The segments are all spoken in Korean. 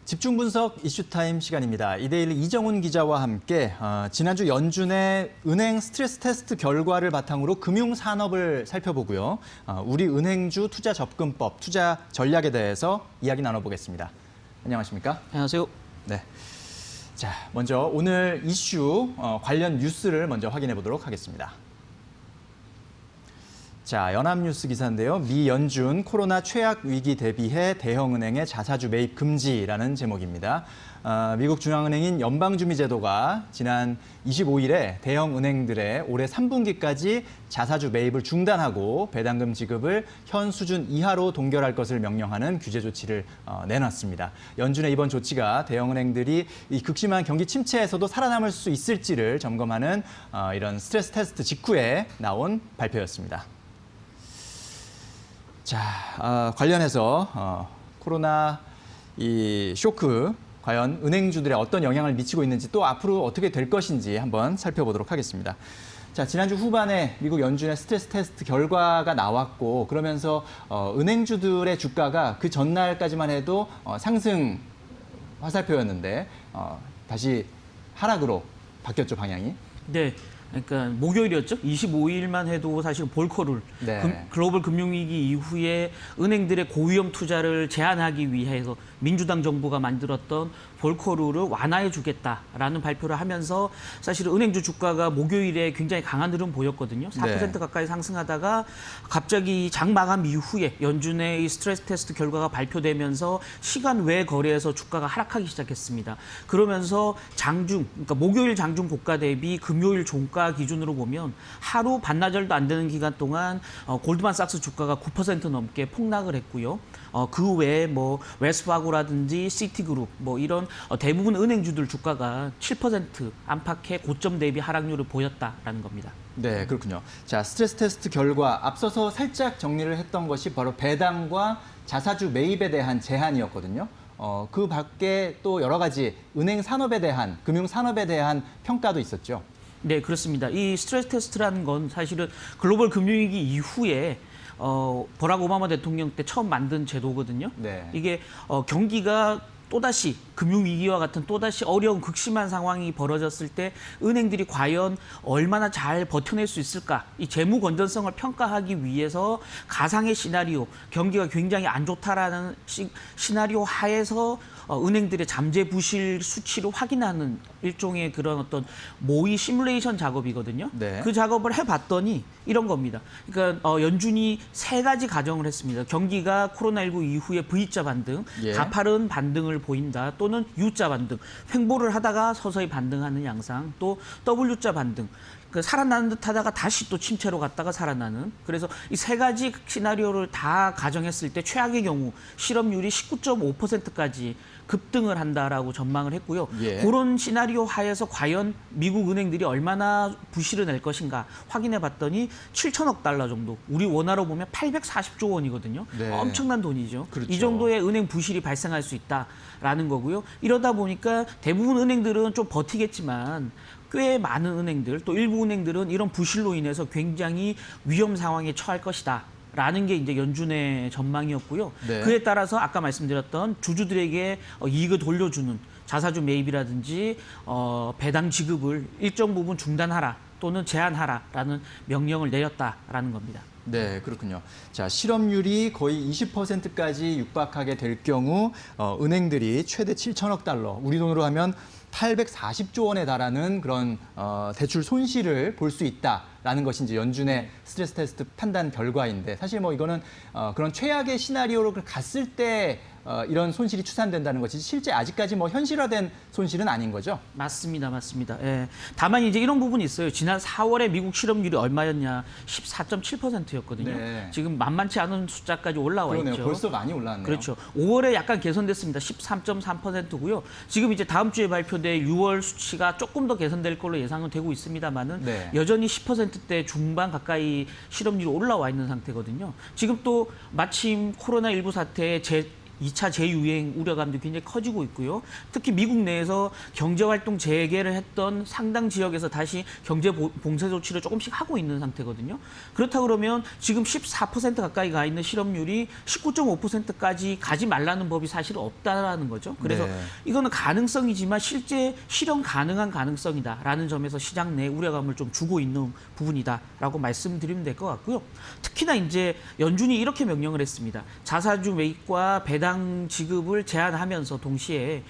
집중 분석 이슈타임 시간입니다. 이데일리 이정훈 기자와 함께 지난주 연준의 은행 스트레스 테스트 결과를 바탕으로 금융산업을 살펴보고요. 우리 은행주 투자 접근법, 투자 전략에 대해서 이야기 나눠보겠습니다. 안녕하십니까? 안녕하세요. 네. 자, 먼저 오늘 이슈 관련 뉴스를 먼저 확인해 보도록 하겠습니다. 자, 연합뉴스 기사인데요. 미 연준 코로나 최악 위기 대비해 대형은행의 자사주 매입 금지라는 제목입니다. 미국 중앙은행인 연방준비제도가 지난 25일에 대형은행들의 올해 3분기까지 자사주 매입을 중단하고 배당금 지급을 현 수준 이하로 동결할 것을 명령하는 규제 조치를 내놨습니다. 연준의 이번 조치가 대형은행들이 이 극심한 경기 침체에서도 살아남을 수 있을지를 점검하는 이런 스트레스 테스트 직후에 나온 발표였습니다. 자, 관련해서 코로나 이 쇼크 과연 은행주들에 어떤 영향을 미치고 있는지 또 앞으로 어떻게 될 것인지 한번 살펴보도록 하겠습니다. 자, 지난주 후반에 미국 연준의 스트레스 테스트 결과가 나왔고 그러면서 은행주들의 주가가 그 전날까지만 해도 상승 화살표였는데 다시 하락으로 바뀌었죠, 방향이. 네. 그러니까 목요일이었죠. 25일만 해도 사실 볼커룰, 네. 글로벌 금융위기 이후에 은행들의 고위험 투자를 제한하기 위해서 민주당 정부가 만들었던 볼커룰을 완화해 주겠다라는 발표를 하면서 사실 은행주 주가가 목요일에 굉장히 강한 흐름 보였거든요. 4% 가까이 상승하다가 갑자기 장 마감 이후에 연준의 이 스트레스 테스트 결과가 발표되면서 시간 외 거래에서 주가가 하락하기 시작했습니다. 그러면서 장중, 그러니까 목요일 장중 고가 대비 금요일 종가 기준으로 보면 하루 반나절도 안 되는 기간 동안 골드만삭스 주가가 9% 넘게 폭락을 했고요. 그 외에 뭐 웰스파고라든지 시티그룹 뭐 이런 대부분 은행주들 주가가 7% 안팎의 고점 대비 하락률을 보였다라는 겁니다. 네, 그렇군요. 자, 스트레스 테스트 결과 앞서서 살짝 정리를 했던 것이 바로 배당과 자사주 매입에 대한 제한이었거든요. 그 밖에 또 여러 가지 은행 산업에 대한, 금융 산업에 대한 평가도 있었죠. 네, 그렇습니다. 이 스트레스 테스트라는 건 사실은 글로벌 금융위기 이후에 버락 오바마 대통령 때 처음 만든 제도거든요. 네. 이게 경기가 또다시 금융위기와 같은 또다시 어려운 극심한 상황이 벌어졌을 때 은행들이 과연 얼마나 잘 버텨낼 수 있을까? 이 재무 건전성을 평가하기 위해서 가상의 시나리오, 경기가 굉장히 안 좋다라는 시나리오 하에서 은행들의 잠재 부실 수치를 확인하는 일종의 그런 어떤 모의 시뮬레이션 작업이거든요. 네. 그 작업을 해봤더니 이런 겁니다. 그러니까 연준이 세 가지 가정을 했습니다. 경기가 코로나19 이후에 V자 반등, 가파른 반등을 보인다. 또는 U자 반등, 횡보를 하다가 서서히 반등하는 양상, 또 W자 반등. 살아나는 듯 하다가 다시 또 침체로 갔다가 살아나는. 그래서 이 세 가지 시나리오를 다 가정했을 때 최악의 경우 실업률이 19.5%까지 급등을 한다라고 전망을 했고요. 그런 시나리오 하에서 과연 미국 은행들이 얼마나 부실을 낼 것인가 확인해 봤더니 7천억 달러 정도. 우리 원화로 보면 840조 원이거든요. 네. 엄청난 돈이죠. 그렇죠. 이 정도의 은행 부실이 발생할 수 있다라는 거고요. 이러다 보니까 대부분 은행들은 좀 버티겠지만 꽤 많은 은행들, 또 일부 은행들은 이런 부실로 인해서 굉장히 위험 상황에 처할 것이다. 라는 게 이제 연준의 전망이었고요. 네. 그에 그에 따라서 아까 말씀드렸던 주주들에게 이익을 돌려주는 자사주 매입이라든지 배당 지급을 일정 부분 중단하라 또는 제한하라라는 명령을 내렸다라는 겁니다. 네, 그렇군요. 자, 실업률이 거의 20%까지 육박하게 될 경우 은행들이 최대 7천억 달러, 우리 돈으로 하면 840조 원에 달하는 그런 대출 손실을 볼 수 있다라는 것이 이제 연준의 스트레스 테스트 판단 결과인데 사실 뭐 이거는 그런 최악의 시나리오를 갔을 때 이런 손실이 추산된다는 것이 실제 아직까지 뭐 현실화된 손실은 아닌 거죠? 맞습니다, 맞습니다. 예. 다만 이제 이런 부분이 있어요. 지난 4월에 미국 실업률이 얼마였냐? 14.7%였거든요. 네. 지금 만만치 않은 숫자까지 올라와 그러네요. 있죠. 벌써 많이 올랐네요. 그렇죠. 5월에 약간 개선됐습니다. 13.3%고요. 지금 이제 다음 주에 발표될 6월 수치가 조금 더 개선될 걸로 예상은 되고 있습니다만은 네. 여전히 10%대 중반 가까이 실업률이 올라와 있는 상태거든요. 지금 또 마침 코로나19 사태에 2차 재유행 우려감도 굉장히 커지고 있고요. 특히 미국 내에서 경제활동 재개를 했던 상당 지역에서 다시 경제 봉쇄 조치를 조금씩 하고 있는 상태거든요. 그렇다 그러면 지금 14% 가까이 가 있는 실업률이 19.5%까지 가지 말라는 법이 사실 없다라는 거죠. 그래서 네. 이거는 가능성이지만 실제 실현 가능한 가능성이다라는 점에서 시장 내 우려감을 좀 주고 있는 부분이다라고 말씀드리면 될 것 같고요. 특히나 이제 연준이 이렇게 명령을 했습니다. 자사주 매입과 배당 지급을 제한하면서 동시에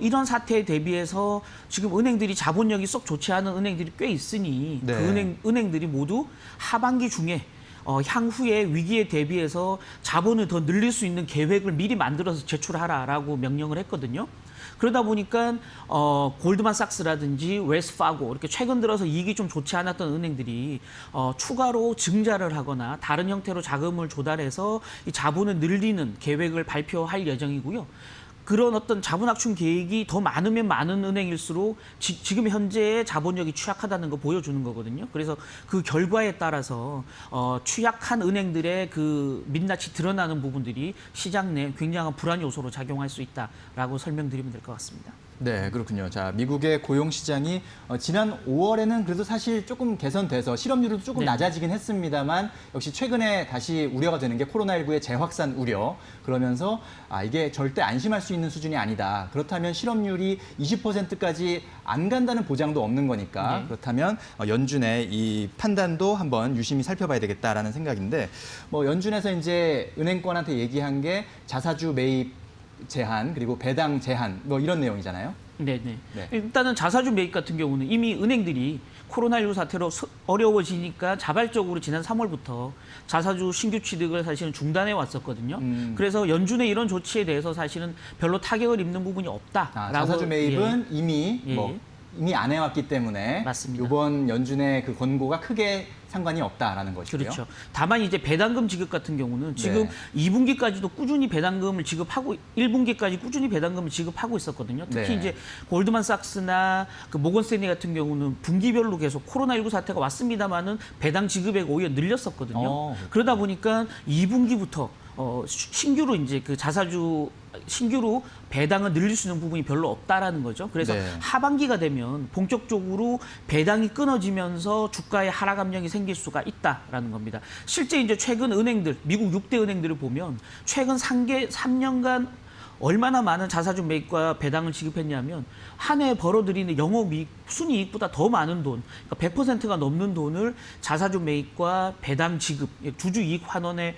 이런 사태에 대비해서 지금 은행들이 자본력이 썩 좋지 않은 은행들이 꽤 있으니 네. 그 은행들이 모두 하반기 중에 향후에 위기에 대비해서 자본을 더 늘릴 수 있는 계획을 미리 만들어서 제출하라라고 명령을 했거든요. 그러다 보니까 골드만삭스라든지 웰스파고 이렇게 최근 들어서 이익이 좀 좋지 않았던 은행들이 추가로 증자를 하거나 다른 형태로 자금을 조달해서 이 자본을 늘리는 계획을 발표할 예정이고요. 그런 어떤 자본 확충 계획이 더 많으면 많은 은행일수록 지금 현재의 자본력이 취약하다는 거 보여주는 거거든요. 그래서 그 결과에 따라서 취약한 은행들의 그 민낯이 드러나는 부분들이 시장 내 굉장한 불안 요소로 작용할 수 있다라고 설명드리면 될 것 같습니다. 네, 그렇군요. 자, 미국의 고용 시장이 지난 5월에는 그래도 사실 조금 개선돼서 실업률도 조금 네. 낮아지긴 했습니다만 역시 최근에 다시 우려가 되는 게 코로나19의 재확산 우려. 그러면서 이게 절대 안심할 수 있는 수준이 아니다. 그렇다면 실업률이 20%까지 안 간다는 보장도 없는 거니까 네. 그렇다면 연준의 이 판단도 한번 유심히 살펴봐야 되겠다라는 생각인데 뭐 연준에서 이제 은행권한테 얘기한 게 자사주 매입 제한 그리고 배당 제한 뭐 이런 내용이잖아요. 네네. 네. 일단은 자사주 매입 같은 경우는 이미 은행들이 코로나19 사태로 어려워지니까 자발적으로 지난 3월부터 자사주 신규 취득을 사실은 중단해 왔었거든요. 그래서 연준의 이런 조치에 대해서 사실은 별로 타격을 입는 부분이 없다라고. 자사주 매입은 예. 이미 예. 이미 안 해왔기 때문에 맞습니다. 이번 연준의 그 권고가 크게 상관이 없다라는 것이고요. 그렇죠. 다만 이제 배당금 지급 같은 경우는 지금 네. 2분기까지도 꾸준히 배당금을 지급하고 1분기까지 꾸준히 배당금을 지급하고 있었거든요. 특히 네. 이제 골드만삭스나 그 모건스탠리 같은 경우는 분기별로 계속 코로나19 사태가 왔습니다만은 배당 지급액 오히려 늘렸었거든요. 그러다 보니까 2분기부터 신규로 이제 그 자사주 신규로 배당을 늘릴 수 있는 부분이 별로 없다라는 거죠. 그래서 네. 하반기가 되면 본격적으로 배당이 끊어지면서 주가의 하락 압력이 생길 수가 있다라는 겁니다. 실제 이제 최근 은행들, 미국 6대 은행들을 보면 최근 3년간 얼마나 많은 자사주 매입과 배당을 지급했냐면 한 해 벌어들이는 영업이익, 순이익보다 더 많은 돈, 그러니까 100%가 넘는 돈을 자사주 매입과 배당 지급, 주주이익 환원에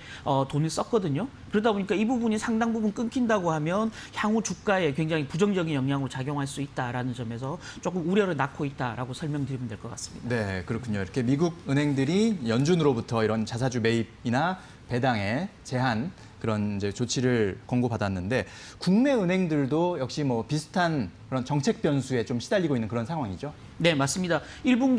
돈을 썼거든요. 그러다 보니까 이 부분이 상당 부분 끊긴다고 하면 향후 주가에 굉장히 부정적인 영향으로 작용할 수 있다라는 점에서 조금 우려를 낳고 있다라고 설명드리면 될 것 같습니다. 네, 그렇군요. 이렇게 미국 은행들이 연준으로부터 이런 자사주 매입이나 배당의 제한 그런 이제 조치를 권고받았는데 국내 은행들도 역시 뭐 비슷한 그런 정책 변수에 좀 시달리고 있는 그런 상황이죠. 네, 맞습니다.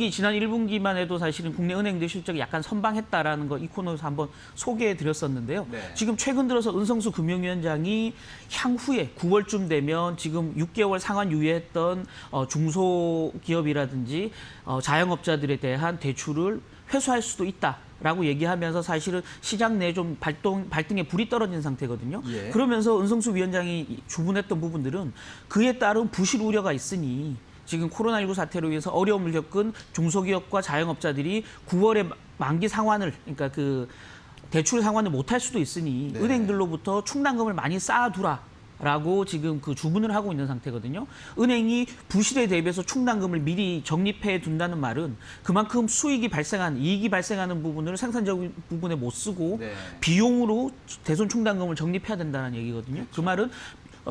지난 1분기만 해도 사실은 국내 은행들 실적이 약간 선방했다라는 거 이 코너에서 한번 소개해 드렸었는데요. 네. 지금 최근 들어서 은성수 금융위원장이 향후에 9월쯤 되면 지금 6개월 상환 유예했던 중소기업이라든지 자영업자들에 대한 대출을 회수할 수도 있다라고 얘기하면서 사실은 시장 내에 좀 발등에 불이 떨어진 상태거든요. 예. 그러면서 은성수 위원장이 주문했던 부분들은 그에 따른 부실 우려가 있으니 지금 코로나19 사태로 인해서 어려움을 겪은 중소기업과 자영업자들이 9월에 만기 상환을 그러니까 그 대출 상환을 못할 수도 있으니 네. 은행들로부터 충당금을 많이 쌓아두라. 라고 지금 그 주문을 하고 있는 상태거든요. 은행이 부실에 대비해서 충당금을 미리 적립해 둔다는 말은 그만큼 이익이 발생하는 부분을 생산적인 부분에 못 쓰고 네. 비용으로 대손 충당금을 적립해야 된다는 얘기거든요. 그 말은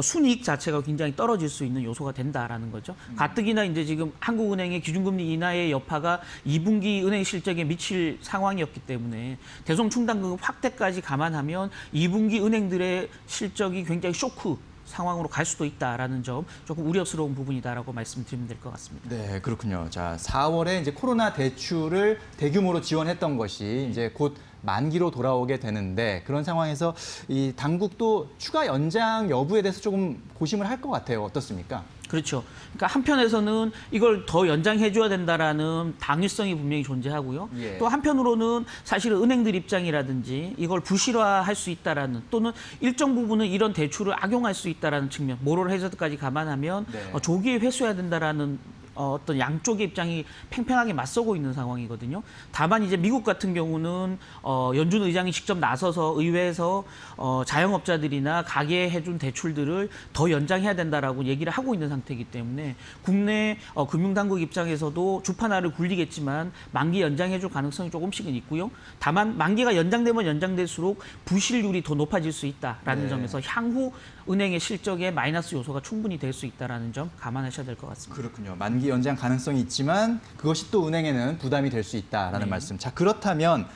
순이익 자체가 굉장히 떨어질 수 있는 요소가 된다라는 거죠. 가뜩이나 이제 지금 한국은행의 기준금리 인하의 여파가 2분기 은행 실적에 미칠 상황이었기 때문에 대손 충당금 확대까지 감안하면 2분기 은행들의 실적이 굉장히 쇼크 상황으로 갈 수도 있다라는 점 조금 우려스러운 부분이다라고 말씀드리면 될 것 같습니다. 네, 그렇군요. 자, 4월에 이제 코로나 대출을 대규모로 지원했던 것이 이제 곧 만기로 돌아오게 되는데 그런 상황에서 이 당국도 추가 연장 여부에 대해서 조금 고심을 할 것 같아요. 어떻습니까? 그렇죠. 그러니까 한편에서는 이걸 더 연장해줘야 된다라는 당위성이 분명히 존재하고요. 예. 또 한편으로는 사실은 은행들 입장이라든지 이걸 부실화할 수 있다라는 또는 일정 부분은 이런 대출을 악용할 수 있다라는 측면, 모럴 해저드까지 감안하면 네. 조기에 회수해야 된다라는 어떤 양쪽의 입장이 팽팽하게 맞서고 있는 상황이거든요. 다만 이제 미국 같은 경우는 연준 의장이 직접 나서서 의회에서 자영업자들이나 가게에 해준 대출들을 더 연장해야 된다라고 얘기를 하고 있는 상태이기 때문에 국내 금융당국 입장에서도 주판알을 굴리겠지만 만기 연장해줄 가능성이 조금씩은 있고요. 다만 만기가 연장되면 연장될수록 부실률이 더 높아질 수 있다라는 네. 점에서 향후 은행의 실적에 마이너스 요소가 충분히 될 수 있다라는 점 감안하셔야 될 것 같습니다. 그렇군요. 만기 연장 가능성이 있지만 그것이 또 은행에는 부담이 될 수 있다라는 네. 말씀. 자, 그렇다면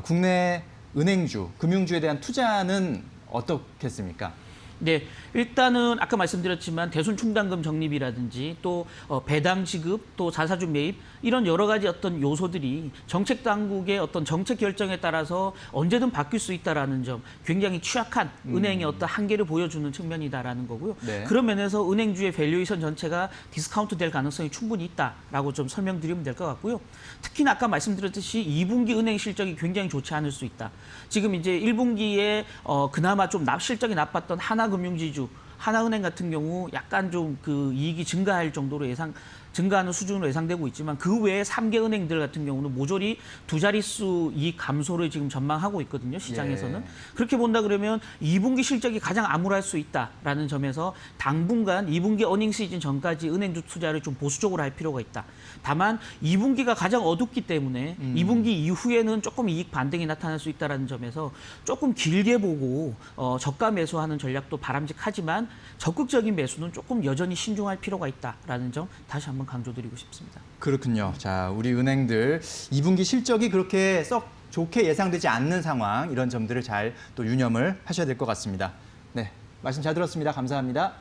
국내 은행주, 금융주에 대한 투자는 어떻겠습니까? 네, 일단은 아까 말씀드렸지만 대손 충당금 적립이라든지 또 배당 지급, 또 자사주 매입 이런 여러 가지 어떤 요소들이 정책 당국의 어떤 정책 결정에 따라서 언제든 바뀔 수 있다라는 점, 굉장히 취약한 은행의 어떤 한계를 보여주는 측면이다라는 거고요. 네. 그런 면에서 은행주의 밸류에이션 전체가 디스카운트 될 가능성이 충분히 있다라고 좀 설명드리면 될 것 같고요. 특히나 아까 말씀드렸듯이 2분기 은행 실적이 굉장히 좋지 않을 수 있다. 지금 이제 1분기에 그나마 좀 실적이 나빴던 하나금융지주, 하나은행 같은 경우 약간 좀 그 이익이 증가할 정도로 증가하는 수준으로 예상되고 있지만 그 외에 3개 은행들 같은 경우는 모조리 두 자릿수 이익 감소를 지금 전망하고 있거든요. 시장에서는. 예. 그렇게 본다 그러면 2분기 실적이 가장 암울할 수 있다라는 점에서 당분간 2분기 어닝 시즌 전까지 은행주 투자를 좀 보수적으로 할 필요가 있다. 다만 2분기가 가장 어둡기 때문에 2분기 이후에는 조금 이익 반등이 나타날 수 있다는 점에서 조금 길게 보고 저가 매수하는 전략도 바람직하지만 적극적인 매수는 조금 여전히 신중할 필요가 있다라는 점 다시 한번 강조드리고 싶습니다. 그렇군요. 자, 우리 은행들 2분기 실적이 그렇게 썩 좋게 예상되지 않는 상황, 이런 점들을 잘 또 유념을 하셔야 될 것 같습니다. 네, 말씀 잘 들었습니다. 감사합니다.